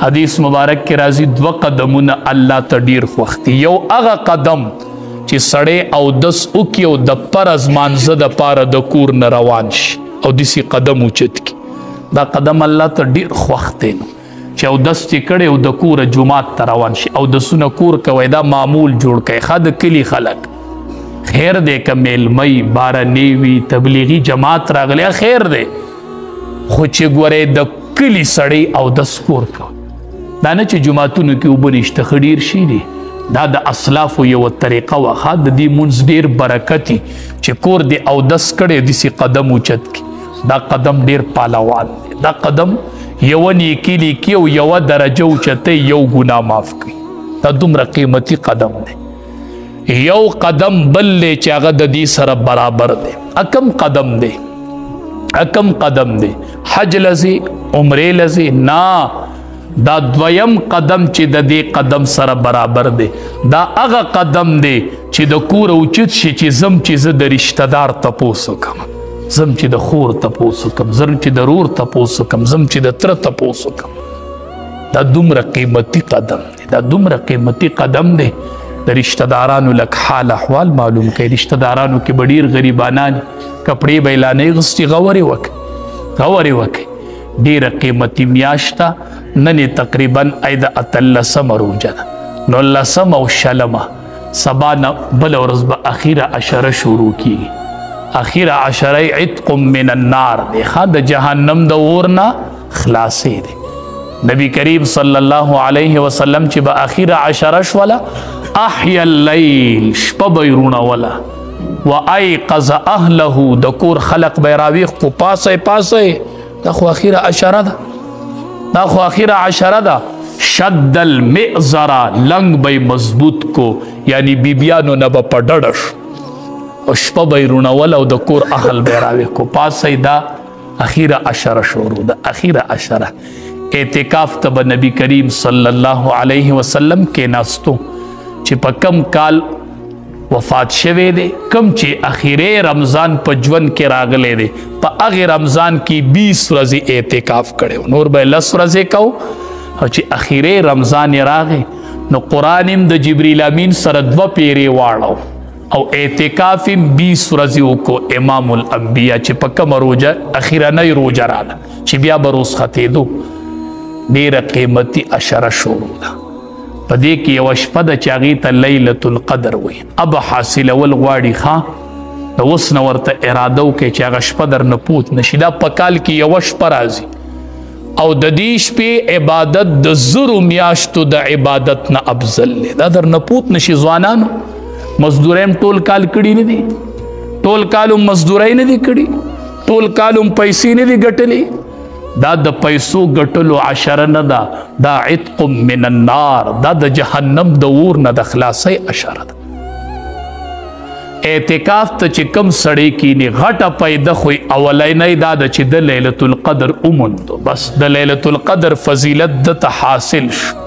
حدیث مبارک کې راځي 2 قدمونه الله ته ډیر خوښ دي. یو هغه قدم چې سړی اودس وکړي او د فرض مانځه دپاره د کور نه روان شي او داسې قدم اوچت کړي، دا قدم الله ته ډیر خوښ دی. نو چې اودس چې کړی او د کوره جومات ته روان شي، اودسونه کور کوئ، دا معمول جوړ کړئ. ښه د کلي خلک خیر دی که میلمۍ بارنۍ وي تبلیغي جماعت راغلی خیر دی، خو چې ګورئ د کلي سړی اودس کور کوي، دا نه چې جوماتونو کې اوبه نشته ښه ډېر شي دي. دا د اسلافو یوه طریقه وه، ښه د دې مونځ ډېر برکتي چې کور دې اودس کړی داسې قدم اوچت کړي، دا قدم ډېر پالوان دی. دا قدم یوه نیکي لیکي او یوه درجه اوچتوي، یو ګناه معاف کوي. دا دومره قیمتي قدم دی. یو قدم بل دی چې هغه د دې سره برابر دی. کم قدم دی؟ کم قدم دی؟ حج لزی عمرې لزی؟ نه، دا دویم قدم چې د دې قدم سره برابر دی. دا هغه قدم دی چې د کور اوچت شي چې زم چې زه د رشته دار تپوس وکړم، زم چې د خور تپوس وکړم، زم چې د رور تپوس وکړم، زم چې د تره تپوس وکړم. دا دومره قیمتي قدم دی، دا دومره قیمتي قدم دی. د رشته دارانو لک حال احوال معلوم کړئ. رشته دارانو کې به ډېر غریبانان کپړې به یې لا نه اغوستې، غورې وکړئ، غورې وکړئ. ډېره قیمتي میاشت ده. نن یې تقریبا د 18 روژه ده، نو 19 او 20 سبا نه بله ورځ به اخیره عشره شروع کیږي. اخیره عشره عتق من النار دی، ښه د جهنم د اور نه خلاصې دی. نبی کریم صلی الله علیه وسلم چې به اخیره عشره شوله، احیا اللیل، شپه به یې روڼوله، و ایقظ اهله، د کور خلق به یې راویښ کو، پاسئ پاسئ، دا خو اخیره عشره ده، دا خو اخیره عشره ده. شد المئزره، لنګ به یې مضبوط کو، یعنی بیبیانو نه به په ډډه شو او شپه به یې روڼول او د کور اهل به یې راویښ کو، پاسئ، دا اخیره عشره شروع ده، اخیره عشره. اعتکاف ته به نبی کریم صلی الله علیه وسلم کېناستو چې په کم کال وفات شوی دی، کم چې اخیره رمضان په ژوند کې راغلی دی، په هغې رمضان کې 20 ورځې اعتکاف کړی، نور به یې 10 ورځې کو. او چې اخیره رمضان یې راغی نو قرآن هم د جبریل امین سره 2 پیرې واړو او اعتکاف هم 20 ورځې وکړو. امام الانبیا چې په کومه روژه اخیرنۍ روژه راغله چې بیا به روز ختېدو، ډېره قیمتي عشره شروع ده. په دې کې یوه شپه ده چې هغې ته لیلة القدر وایي. اب حاصلول غواړي، ښه د اوس نه ورته اراده وکړئ چې هغه شپه در نه پوت نشي. دا په کال کې یوه شپه راځي او د دې شپې عبادت د 1000 میاشتو د عبادت نه افضل دی. دا در نه پوت نشي. ځوانانو مزدورۍ هم ټول کال کړي نه دي، ټول کال هم مزدورۍ نه دي کړي، ټول کال هم پیسې نه دي ګټلې. دا د پیسو ګټلو عشره نه ده، دا عتق من النار، دا د جهنم د اور نه د خلاصۍ عشره ده. اعتکاف ته چې کم سړی کینی غټه پیدا خو اولینی دا ده چې د لیلة القدر وموندو، بس د لیلة القدر فضیلت د ته حاصل شو.